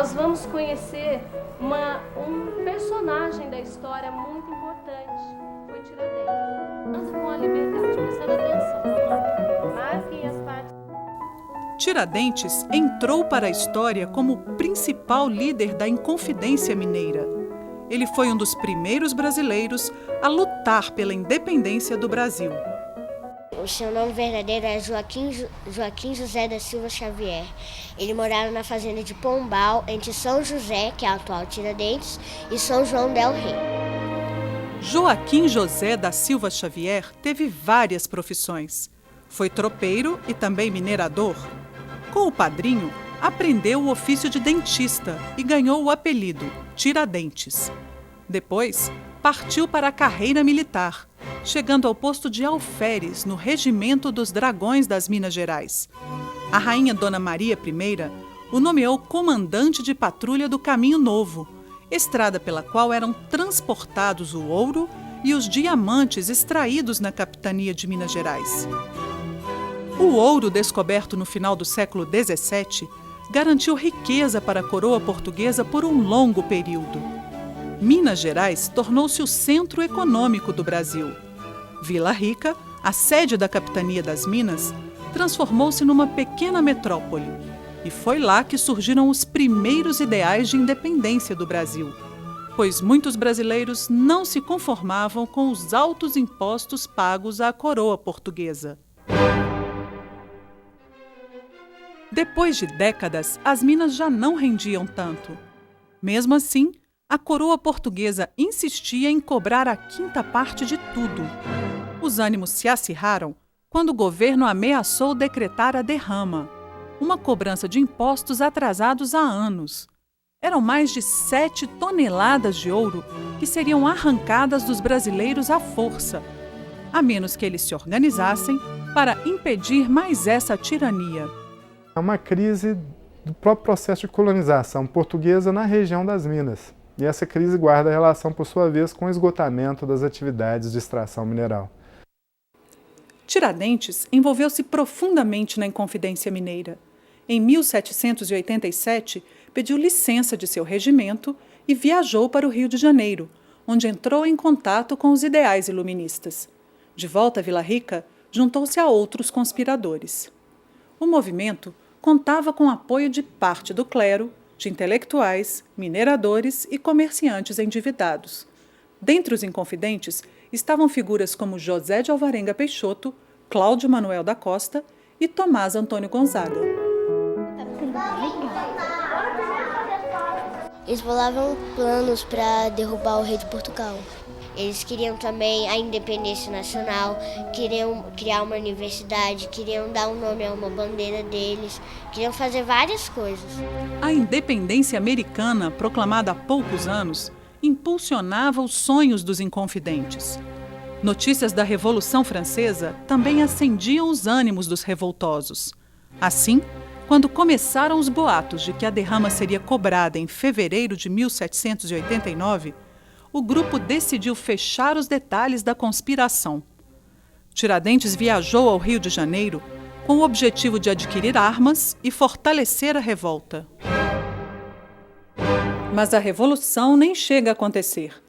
nós vamos conhecer um personagem da história muito importante. Foi Tiradentes. Nós vamos à liberdade, prestando atenção. Vamos lá. Marquem as partes. Tiradentes entrou para a história como o principal líder da Inconfidência Mineira. Ele foi um dos primeiros brasileiros a lutar pela independência do Brasil. O seu nome verdadeiro é Joaquim José da Silva Xavier. Ele morava na fazenda de Pombal, entre São José, que é a atual Tiradentes, e São João del Rei. Joaquim José da Silva Xavier teve várias profissões. Foi tropeiro e também minerador. Com o padrinho, aprendeu o ofício de dentista e ganhou o apelido Tiradentes. Depois, partiu para a carreira militar, chegando ao posto de alferes no Regimento dos Dragões das Minas Gerais. A rainha Dona Maria I o nomeou comandante de patrulha do Caminho Novo, estrada pela qual eram transportados o ouro e os diamantes extraídos na capitania de Minas Gerais. O ouro descoberto no final do século XVII garantiu riqueza para a coroa portuguesa por um longo período. Minas Gerais tornou-se o centro econômico do Brasil. Vila Rica, a sede da capitania das Minas, transformou-se numa pequena metrópole. E foi lá que surgiram os primeiros ideais de independência do Brasil, pois muitos brasileiros não se conformavam com os altos impostos pagos à coroa portuguesa. Depois de décadas, as minas já não rendiam tanto. Mesmo assim, a coroa portuguesa insistia em cobrar a quinta parte de tudo. Os ânimos se acirraram quando o governo ameaçou decretar a derrama, uma cobrança de impostos atrasados há anos. Eram mais de 7 toneladas de ouro que seriam arrancadas dos brasileiros à força, a menos que eles se organizassem para impedir mais essa tirania. É uma crise do próprio processo de colonização portuguesa na região das Minas. E essa crise guarda relação, por sua vez, com o esgotamento das atividades de extração mineral. Tiradentes envolveu-se profundamente na Inconfidência Mineira. Em 1787, pediu licença de seu regimento e viajou para o Rio de Janeiro, onde entrou em contato com os ideais iluministas. De volta a Vila Rica, juntou-se a outros conspiradores. O movimento contava com o apoio de parte do clero, de intelectuais, mineradores e comerciantes endividados. Dentre os inconfidentes estavam figuras como José de Alvarenga Peixoto, Cláudio Manuel da Costa e Tomás Antônio Gonzaga. Eles bolavam planos para derrubar o rei de Portugal. Eles queriam também a independência nacional, queriam criar uma universidade, queriam dar um nome a uma bandeira deles, queriam fazer várias coisas. A independência americana, proclamada há poucos anos, impulsionava os sonhos dos inconfidentes. Notícias da Revolução Francesa também acendiam os ânimos dos revoltosos. Assim, quando começaram os boatos de que a derrama seria cobrada em fevereiro de 1789, o grupo decidiu fechar os detalhes da conspiração. Tiradentes viajou ao Rio de Janeiro com o objetivo de adquirir armas e fortalecer a revolta. Mas a revolução nem chega a acontecer.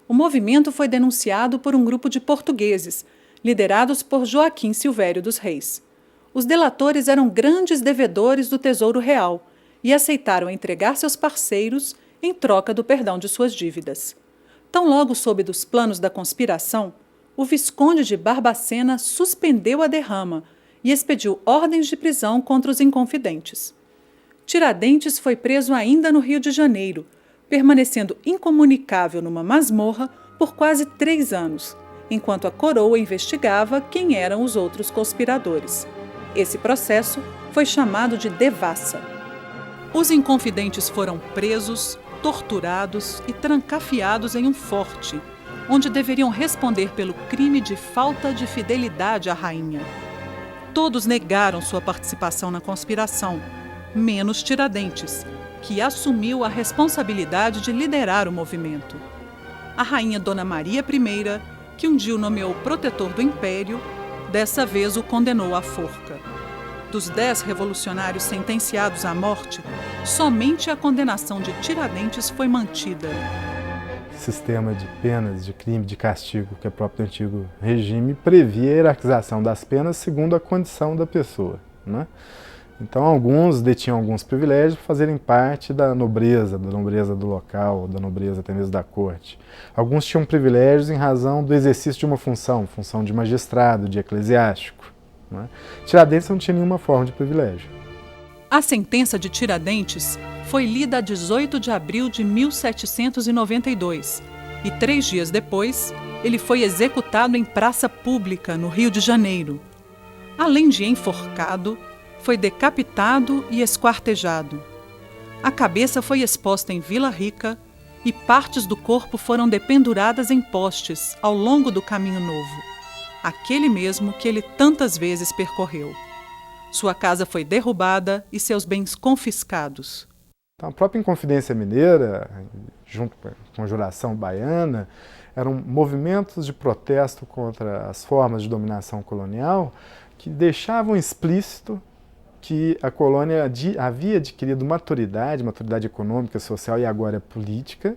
O movimento foi denunciado por um grupo de portugueses, liderados por Joaquim Silvério dos Reis. Os delatores eram grandes devedores do Tesouro Real e aceitaram entregar seus parceiros em troca do perdão de suas dívidas. Tão logo soube dos planos da conspiração, o Visconde de Barbacena suspendeu a derrama e expediu ordens de prisão contra os inconfidentes. Tiradentes foi preso ainda no Rio de Janeiro, permanecendo incomunicável numa masmorra por quase 3 anos, enquanto a coroa investigava quem eram os outros conspiradores. Esse processo foi chamado de devassa. Os inconfidentes foram presos, torturados e trancafiados em um forte, onde deveriam responder pelo crime de falta de fidelidade à rainha. Todos negaram sua participação na conspiração, menos Tiradentes, que assumiu a responsabilidade de liderar o movimento. A rainha Dona Maria I, que um dia o nomeou protetor do império, dessa vez o condenou à forca. Dos 10 revolucionários sentenciados à morte, somente a condenação de Tiradentes foi mantida. Sistema de penas, de crime, de castigo, que é próprio do antigo regime, previa a hierarquização das penas segundo a condição da pessoa, né? Então, alguns detinham alguns privilégios por fazerem parte da nobreza do local, da nobreza até mesmo da corte. Alguns tinham privilégios em razão do exercício de uma função de magistrado, de eclesiástico, né? Tiradentes não tinha nenhuma forma de privilégio. A sentença de Tiradentes foi lida a 18 de abril de 1792 e 3 dias depois ele foi executado em praça pública no Rio de Janeiro. Além de enforcado, foi decapitado e esquartejado. A cabeça foi exposta em Vila Rica e partes do corpo foram dependuradas em postes ao longo do Caminho Novo, aquele mesmo que ele tantas vezes percorreu. Sua casa foi derrubada e seus bens confiscados. Então, a própria Inconfidência Mineira, junto com a Conjuração Baiana, eram movimentos de protesto contra as formas de dominação colonial que deixavam explícito que a colônia havia adquirido maturidade econômica, social e agora política,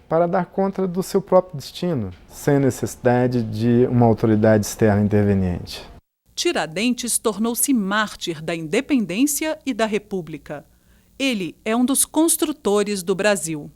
para dar conta do seu próprio destino, sem necessidade de uma autoridade externa interveniente. Tiradentes tornou-se mártir da independência e da república. Ele é um dos construtores do Brasil.